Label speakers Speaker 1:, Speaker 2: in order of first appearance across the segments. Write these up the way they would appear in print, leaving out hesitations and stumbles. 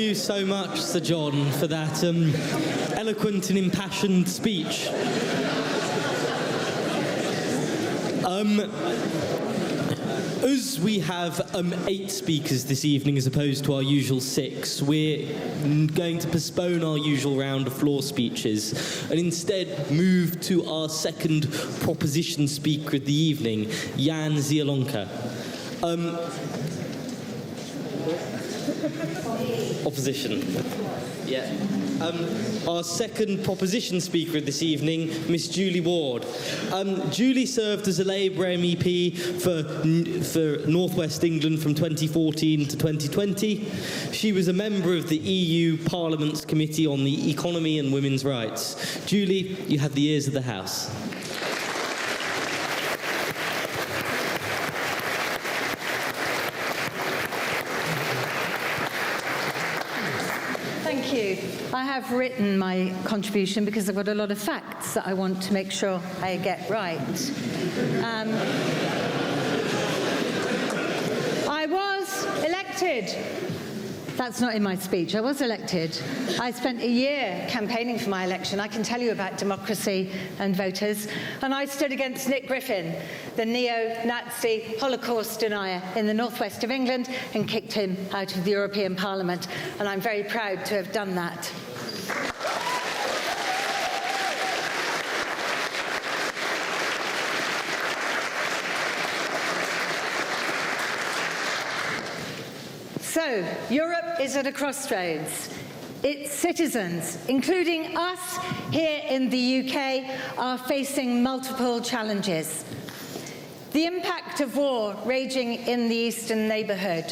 Speaker 1: you so much, Sir John, for that eloquent and impassioned speech. As we have 8 speakers this evening as opposed to our usual 6, we're going to postpone our usual round of floor speeches and instead move to our second proposition speaker of the evening, Jan Zielonka. Opposition. Yeah. Our second proposition speaker this evening, Miss Julie Ward. Julie served as a Labour MEP for North West England from 2014 to 2020. She was a member of the EU Parliament's Committee on the Economy and Women's Rights. Julie, you have the ears of the House.
Speaker 2: Thank you. I have written my contribution because I've got a lot of facts that I want to make sure I get right. I was elected. That's not in my speech. I was elected. I spent a year campaigning for my election. I can tell you about democracy and voters. And I stood against Nick Griffin, the neo-Nazi Holocaust denier in the northwest of England, and kicked him out of the European Parliament. And I'm very proud to have done that. So, Europe is at a crossroads. Its citizens, including us here in the UK, are facing multiple challenges. The impact of war raging in the eastern neighbourhood,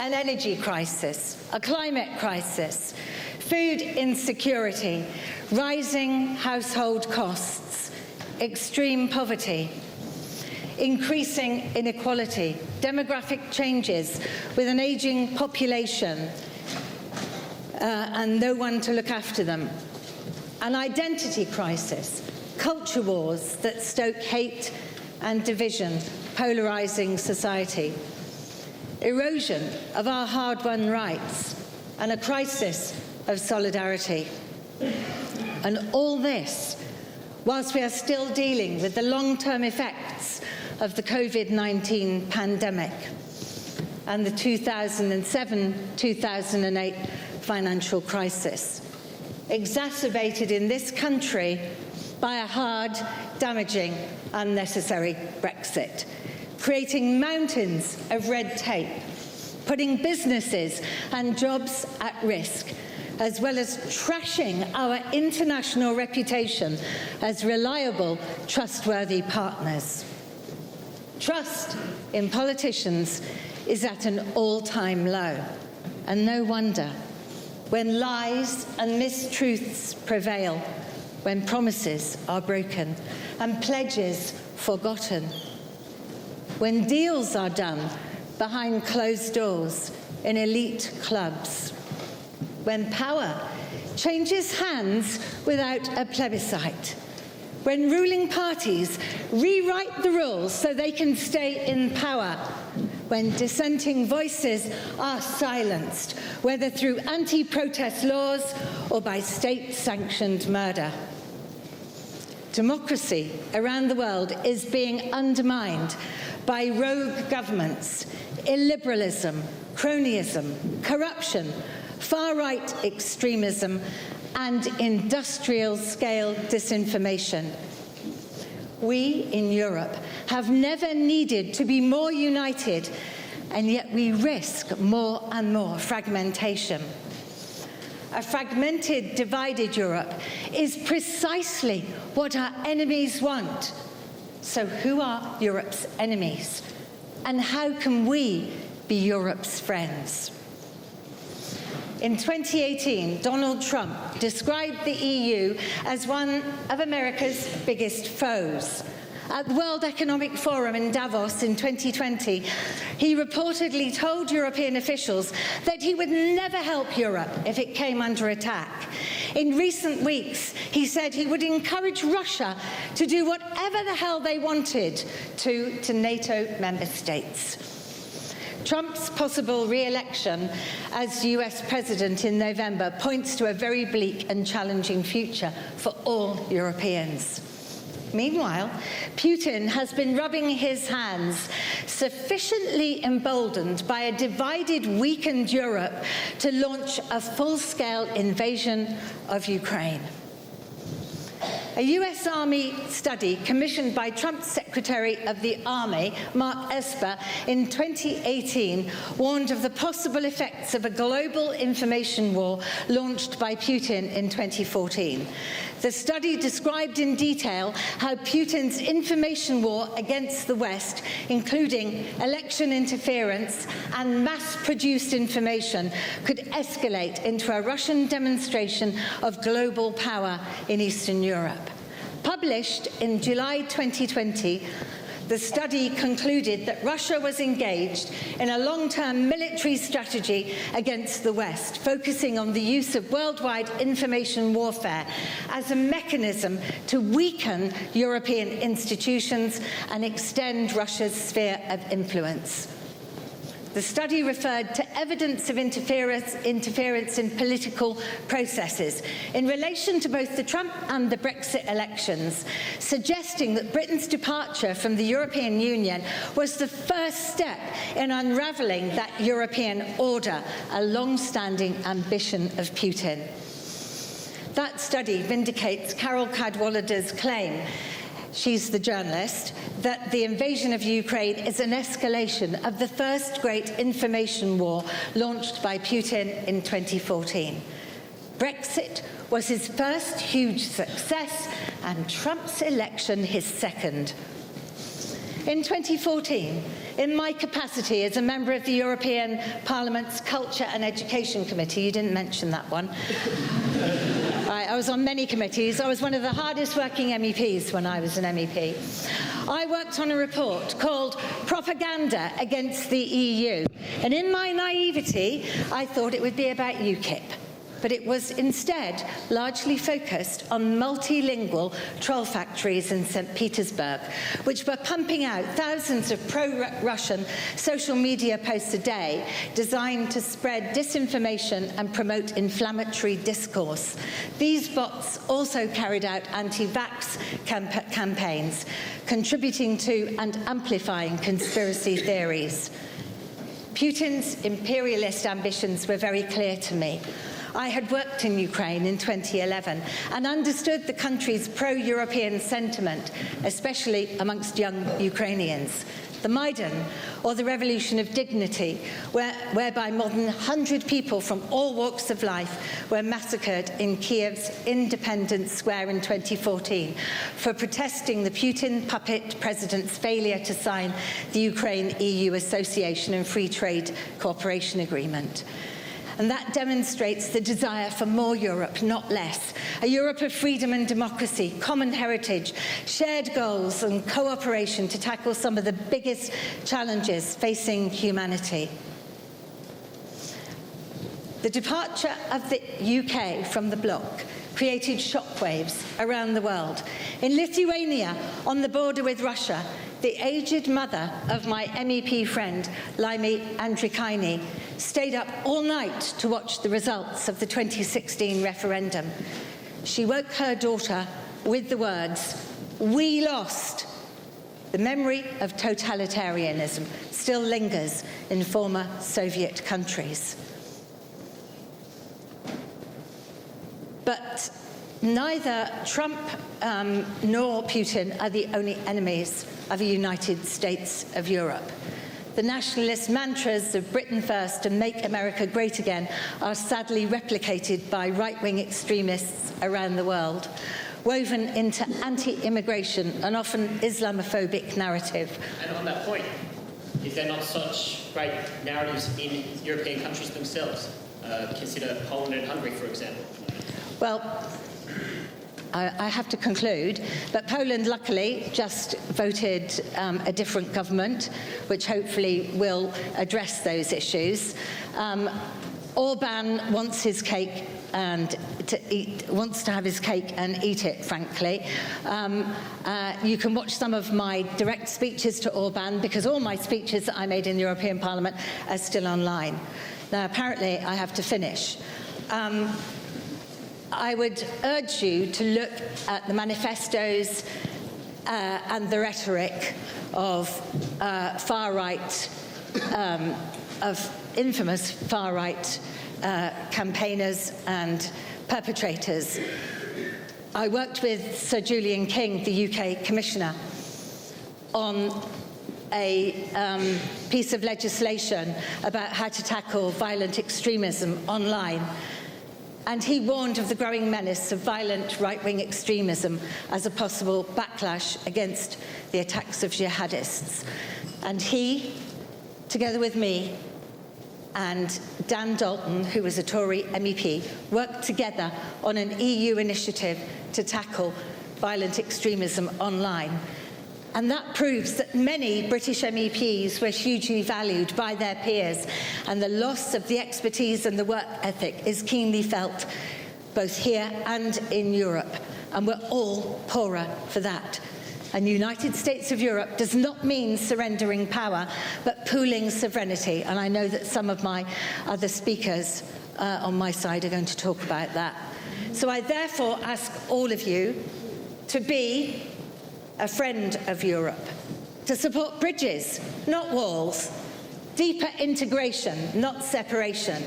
Speaker 2: an energy crisis, a climate crisis, food insecurity, rising household costs, extreme poverty, increasing inequality, demographic changes with an ageing population and no one to look after them, an identity crisis, culture wars that stoke hate and division, polarising society, erosion of our hard-won rights, and a crisis of solidarity. And all this whilst we are still dealing with the long-term effects of the COVID-19 pandemic and the 2007-2008 financial crisis, exacerbated in this country by a hard, damaging, unnecessary Brexit, creating mountains of red tape, putting businesses and jobs at risk, as well as trashing our international reputation as reliable, trustworthy partners. Trust in politicians is at an all-time low, and no wonder, when lies and mistruths prevail, when promises are broken and pledges forgotten, when deals are done behind closed doors in elite clubs, when power changes hands without a plebiscite, when ruling parties rewrite the rules so they can stay in power, when dissenting voices are silenced, whether through anti-protest laws or by state-sanctioned murder. Democracy around the world is being undermined by rogue governments, illiberalism, cronyism, corruption, far-right extremism, and industrial-scale disinformation. We in Europe have never needed to be more united, and yet we risk more and more fragmentation. A fragmented, divided Europe is precisely what our enemies want. So who are Europe's enemies? And how can we be Europe's friends? In 2018, Donald Trump described the EU as one of America's biggest foes. At the World Economic Forum in Davos in 2020, he reportedly told European officials that he would never help Europe if it came under attack. In recent weeks, he said he would encourage Russia to do whatever the hell they wanted to NATO member states. Trump's possible re-election as US president in November points to a very bleak and challenging future for all Europeans. Meanwhile, Putin has been rubbing his hands, sufficiently emboldened by a divided, weakened Europe to launch a full-scale invasion of Ukraine. A US Army study commissioned by Trump's Secretary of the Army, Mark Esper, in 2018 warned of the possible effects of a global information war launched by Putin in 2014. The study described in detail how Putin's information war against the West, including election interference and mass-produced information, could escalate into a Russian demonstration of global power in Eastern Europe. Published in July 2020, the study concluded that Russia was engaged in a long-term military strategy against the West, focusing on the use of worldwide information warfare as a mechanism to weaken European institutions and extend Russia's sphere of influence. The study referred to evidence of interference in political processes in relation to both the Trump and the Brexit elections, suggesting that Britain's departure from the European Union was the first step in unravelling that European order, a long-standing ambition of Putin. That study vindicates Carol Cadwallader's claim, she's the journalist, that the invasion of Ukraine is an escalation of the first great information war launched by Putin in 2014. Brexit was his first huge success and Trump's election his second. In 2014, in my capacity as a member of the European Parliament's Culture and Education Committee, you didn't mention that one. I was on many committees. I was one of the hardest working MEPs when I was an MEP. I worked on a report called Propaganda Against the EU. And in my naivety, I thought it would be about UKIP. But it was instead largely focused on multilingual troll factories in St. Petersburg, which were pumping out thousands of pro-Russian social media posts a day designed to spread disinformation and promote inflammatory discourse. These bots also carried out anti-vax campaigns, contributing to and amplifying conspiracy theories. Putin's imperialist ambitions were very clear to me. I had worked in Ukraine in 2011 and understood the country's pro-European sentiment, especially amongst young Ukrainians. The Maidan, or the Revolution of Dignity, whereby more than 100 people from all walks of life were massacred in Kiev's Independence Square in 2014 for protesting the Putin puppet president's failure to sign the Ukraine-EU Association and Free Trade Cooperation Agreement. And that demonstrates the desire for more Europe, not less. A Europe of freedom and democracy, common heritage, shared goals and cooperation to tackle some of the biggest challenges facing humanity. The departure of the UK from the bloc created shockwaves around the world. In Lithuania, on the border with Russia, the aged mother of my MEP friend, Laimi Andrikienė, stayed up all night to watch the results of the 2016 referendum. She woke her daughter with the words, "We lost." The memory of totalitarianism still lingers in former Soviet countries. But neither Trump nor Putin are the only enemies of the United States of Europe. The nationalist mantras of Britain first and Make America Great Again are sadly replicated by right-wing extremists around the world, woven into anti-immigration and often Islamophobic narrative.
Speaker 3: And on that point, is there not such right narratives in European countries themselves? Consider Poland and Hungary, for example.
Speaker 2: Well, I have to conclude, but Poland luckily just voted a different government, which hopefully will address those issues. Orban wants his cake and wants to have his cake and eat it, frankly. You can watch some of my direct speeches to Orban, because all my speeches that I made in the European Parliament are still online. Now, apparently, I have to finish. I would urge you to look at the manifestos and the rhetoric of far-right, of infamous far-right campaigners and perpetrators. I worked with Sir Julian King, the UK Commissioner, on a piece of legislation about how to tackle violent extremism online. And he warned of the growing menace of violent right-wing extremism as a possible backlash against the attacks of jihadists. And he, together with me and Dan Dalton, who was a Tory MEP, worked together on an EU initiative to tackle violent extremism online. And that proves that many British MEPs were hugely valued by their peers, and the loss of the expertise and the work ethic is keenly felt both here and in Europe, and we're all poorer for that. And United States of Europe does not mean surrendering power, but pooling sovereignty, and I know that some of my other speakers on my side are going to talk about that. So I therefore ask all of you to be a friend of Europe, to support bridges, not walls, deeper integration, not separation,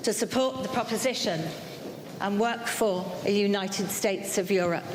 Speaker 2: to support the proposition and work for a United States of Europe.